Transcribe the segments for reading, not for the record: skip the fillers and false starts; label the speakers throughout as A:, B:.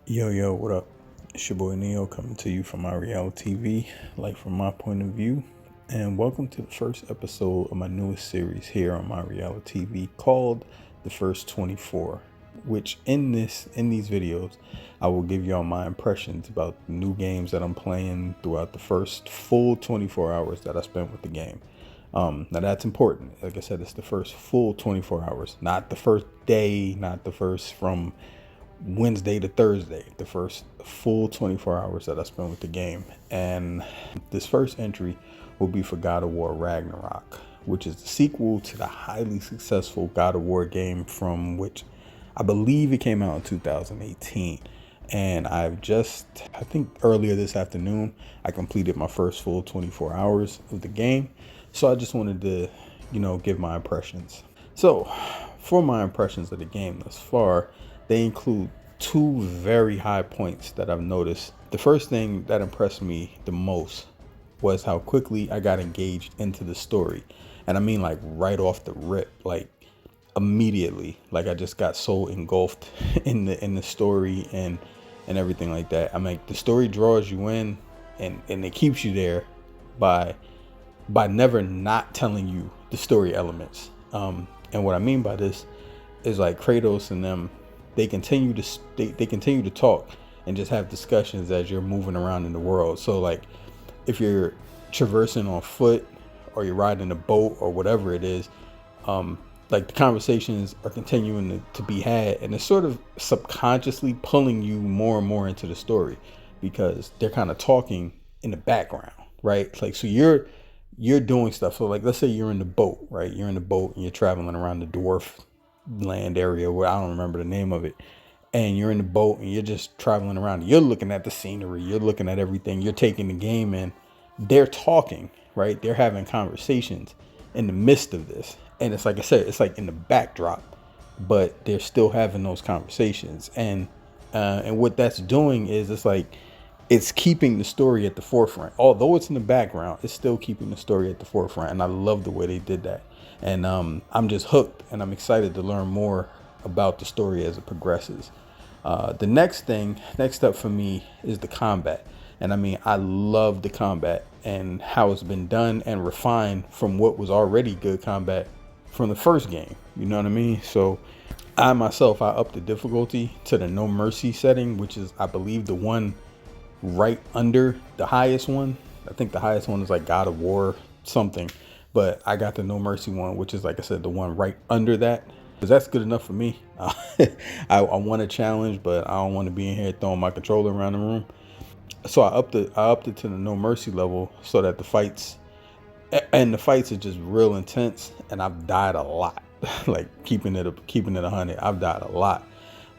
A: Yo, what up? It's your boy Neo coming to you from ImMrAllen TV, like from my point of view. And welcome to the first episode of my newest series here on ImMrAllen TV called The First 24, which in these videos, I will give y'all my impressions about the new games that I'm playing throughout the first full 24 hours that I spent with the game. Now that's important. Like I said, it's the first full 24 hours, not the first day, not the first from Wednesday to Thursday, the first full 24 hours that I spent with the game. And this first entry will be for God of War Ragnarok, which is the sequel to the highly successful God of War game, from which I believe it came out in 2018. And I think earlier this afternoon, I completed my first full 24 hours of the game. So I just wanted to, give my impressions. So for my impressions of the game thus far, they include two very high points that I've noticed. The first thing that impressed me the most was how quickly I got engaged into the story. And I mean, like, right off the rip, like immediately. Like, I just got so engulfed in the story and everything like that. I mean, the story draws you in and it keeps you there by never not telling you the story elements. And what I mean by this is, like, Kratos and them, they continue to talk and just have discussions as you're moving around in the world. So, like, if you're traversing on foot or you're riding a boat or whatever it is, like, the conversations are continuing to be had, and it's sort of subconsciously pulling you more and more into the story because they're kind of talking in the background, right? Like, so you're doing stuff. So, like, let's say you're in the boat, right? You're in the boat and you're traveling around the dwarf land area where I don't remember the name of it. And you're in the boat and you're just traveling around. You're looking at the scenery. You're looking at everything. You're taking the game in. They're talking, right? They're having conversations in the midst of this. And it's like I said, it's like in the backdrop, but they're still having those conversations. And what that's doing is it's keeping the story at the forefront. Although it's in the background, it's still keeping the story at the forefront. And I love the way they did that. And I'm just hooked, and I'm excited to learn more about the story as it progresses. The next up for me is the combat. And I mean, I love the combat and how it's been done and refined from what was already good combat from the first game. You know what I mean? So I upped the difficulty to the no mercy setting, which is, I believe, the one right under the highest one. I think the highest one is like God of War something, but I got the no mercy one, which is, like I said, the one right under that, because that's good enough for me. I want a challenge, but I don't want to be in here throwing my controller around the room. So I upped it to the no mercy level so that the fights are just real intense, and I've died a lot. Like, keeping it 100, I've died a lot,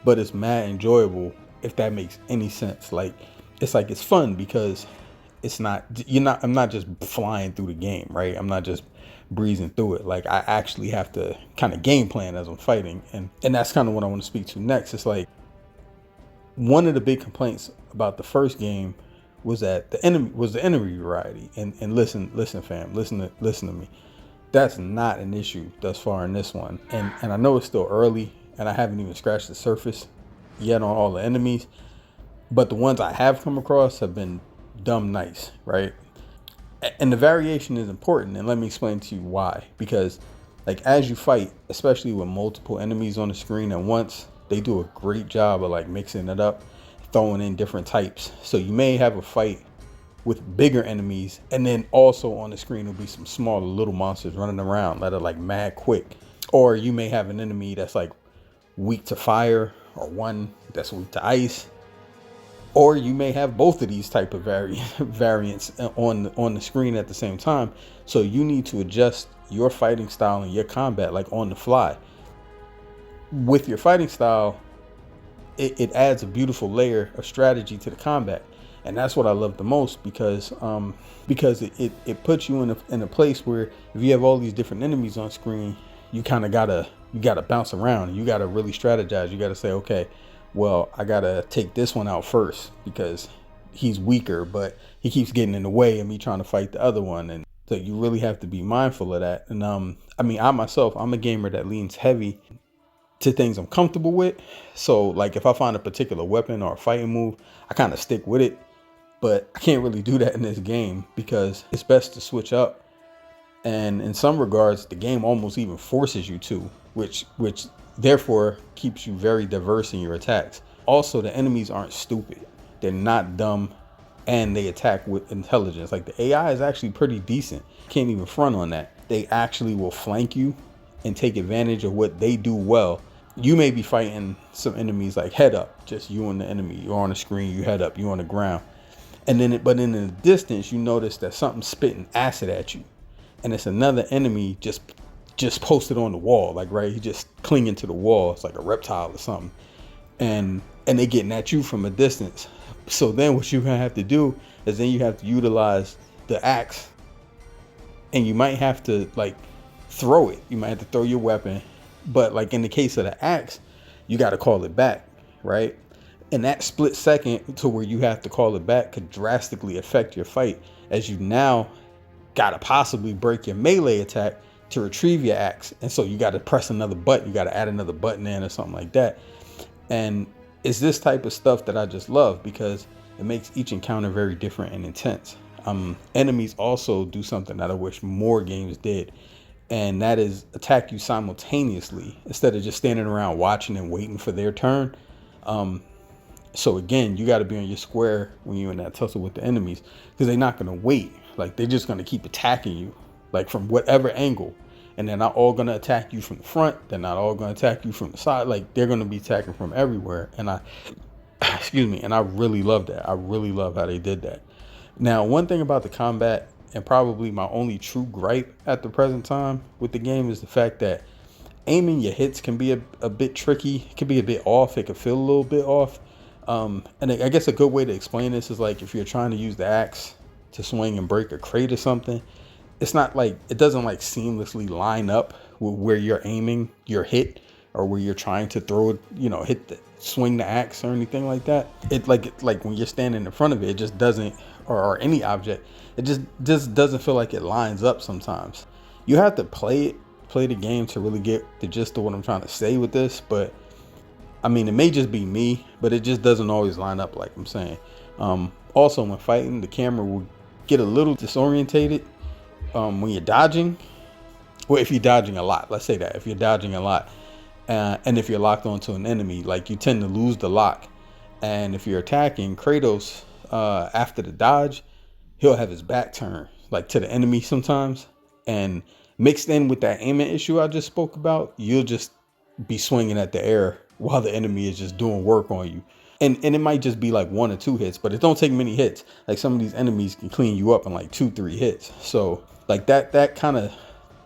A: but it's mad enjoyable, if that makes any sense. Like, it's fun because I'm not just flying through the game, right? I'm not just breezing through it. Like, I actually have to kind of game plan as I'm fighting. And that's kind of what I want to speak to next. It's like, one of the big complaints about the first game was that the enemy variety. And listen, fam, listen to me. That's not an issue thus far in this one. And I know it's still early and I haven't even scratched the surface yet on all the enemies, but the ones I have come across have been dumb nice, right? And the variation is important, and let me explain to you why. Because, like, as you fight, especially with multiple enemies on the screen at once, they do a great job of, like, mixing it up, throwing in different types. So you may have a fight with bigger enemies, and then also on the screen will be some smaller little monsters running around that are, like, mad quick. Or you may have an enemy that's, like, weak to fire, or one that's weak to ice. Or you may have both of these type of variants on the screen at the same time. So you need to adjust your fighting style and your combat, like, on the fly. With your fighting style, it adds a beautiful layer of strategy to the combat. And that's what I love the most, because it puts you in a place where, if you have all these different enemies on screen, you kind of gotta bounce around. You gotta really strategize. You gotta say, okay, well, I gotta take this one out first because he's weaker, but he keeps getting in the way of me trying to fight the other one. And so you really have to be mindful of that. And I mean, I'm a gamer that leans heavy to things I'm comfortable with. So like if I find a particular weapon or a fighting move, I kind of stick with it. But I can't really do that in this game because it's best to switch up. And in some regards, the game almost even forces you to, which therefore keeps you very diverse in your attacks. Also, the enemies aren't stupid. They're not dumb, and they attack with intelligence. Like the AI is actually pretty decent. Can't even front on that. They actually will flank you and take advantage of what they do well. You may be fighting some enemies like head up, just you and the enemy. You're on the screen, you head up, you on the ground. And then, but in the distance, you notice that something's spitting acid at you. And it's another enemy just posted on the wall, like right, he just clinging to the wall. It's like a reptile or something, and they getting at you from a distance. So then what you're gonna have to do is then you have to utilize the axe, and you might have to like throw it. You might have to throw your weapon, but like in the case of the axe, you got to call it back, right? And that split second to where you have to call it back could drastically affect your fight, as you now gotta possibly break your melee attack to retrieve your axe. And so you gotta press another button, you gotta add another button in or something like that. And it's this type of stuff that I just love because it makes each encounter very different and intense. Enemies also do something that I wish more games did, and that is attack you simultaneously instead of just standing around watching and waiting for their turn. So again, you got to be on your square when you're in that tussle with the enemies, because they're not going to wait. Like they're just going to keep attacking you, like from whatever angle. And they're not all going to attack you from the front. They're not all going to attack you from the side. Like they're going to be attacking from everywhere. And excuse me, and I really love that. I really love how they did that. Now, one thing about the combat, and probably my only true gripe at the present time with the game, is the fact that aiming your hits can be a bit tricky. It can be a bit off. It can feel a little bit off. And I guess a good way to explain this is like if you're trying to use the axe to swing and break a crate or something, it's not like, it doesn't like seamlessly line up with where you're aiming your hit or where you're trying to throw it, swing the axe or anything like that. It like when you're standing in front of it, it just doesn't, or any object, it just doesn't feel like it lines up sometimes. You have to play the game to really get the gist of what I'm trying to say with this, but I mean, it may just be me, but it just doesn't always line up like I'm saying. Also, when fighting, the camera will get a little disorientated when you're dodging. Well, if you're dodging a lot, let's say that. If you're dodging a lot, and if you're locked onto an enemy, like you tend to lose the lock. And if you're attacking Kratos, after the dodge, he'll have his back turned like to the enemy sometimes. And mixed in with that aiming issue I just spoke about, you'll just be swinging at the air while the enemy is just doing work on you. And it might just be like 1 or 2 hits, but it don't take many hits. Like some of these enemies can clean you up in like 2-3 hits. So like that kind of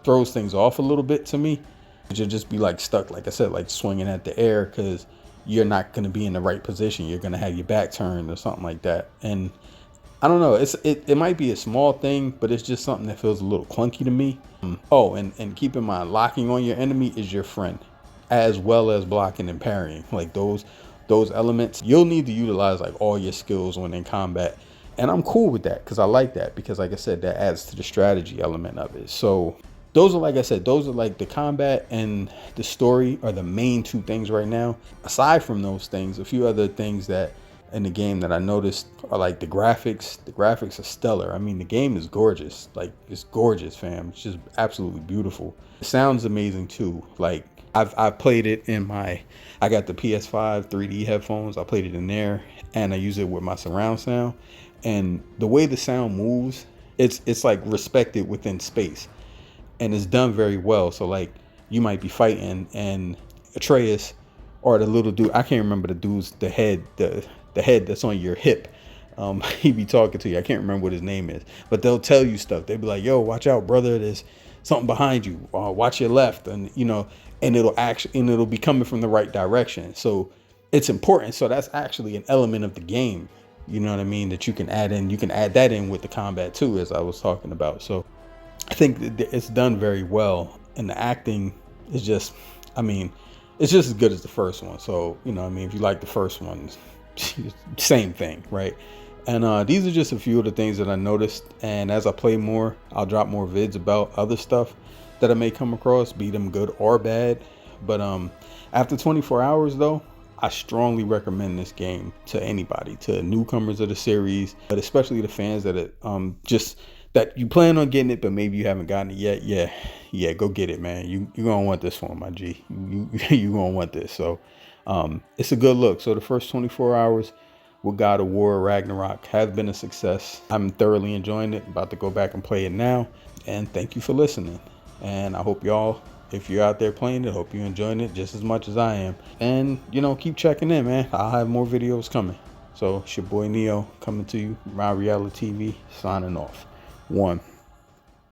A: throws things off a little bit to me. You'll just be like stuck, like I said, like swinging at the air because you're not going to be in the right position. You're going to have your back turned or something like that. And I don't know, it might be a small thing, but it's just something that feels a little clunky to me. Oh, and keep in mind, locking on your enemy is your friend, as well as blocking and parrying. Like those elements, you'll need to utilize like all your skills when in combat. And I'm cool with that because I like that, because like I said, that adds to the strategy element of it. So those are, like I said, those are like the combat and the story are the main 2 things right now. Aside from those things, a few other things that in the game that I noticed are like the graphics. The graphics are stellar. I mean, the game is gorgeous. Like, it's gorgeous, fam. It's just absolutely beautiful. The sound's amazing too. Like, I've played it in I got the PS5 3D headphones. I played it in there, and I use it with my surround sound. And the way the sound moves, it's like respected within space, and it's done very well. So like, you might be fighting, and Atreus or the little dude, I can't remember the dude's, the head that's on your hip. He be talking to you. I can't remember what his name is, but they'll tell you stuff. They'll be like, yo, watch out, brother. There's something behind you. Watch your left. And, and it'll be coming from the right direction. So it's important. So that's actually an element of the game. You know what I mean? That you can add in. You can add that in with the combat too, as I was talking about. So I think it's done very well. And the acting is just, I mean, it's just as good as the first one. So, if you like the first one, same thing, right? And these are just a few of the things that I noticed. And as I play more, I'll drop more vids about other stuff that I may come across, be them good or bad. But After 24 hours though, I strongly recommend this game to anybody, to newcomers of the series, but especially the fans that just that you plan on getting it, but maybe you haven't gotten it yet. Yeah, go get it, man. You're gonna want this one, my G. You gonna want this. So it's a good look. So the first 24 hours with God of War Ragnarok has been a success. I'm thoroughly enjoying it. About to go back and play it now. And thank you for listening. And I hope y'all, if you're out there playing it, hope you're enjoying it just as much as I am. And, keep checking in, man. I'll have more videos coming. So it's your boy Neo coming to you, My Reality TV, signing off. 1.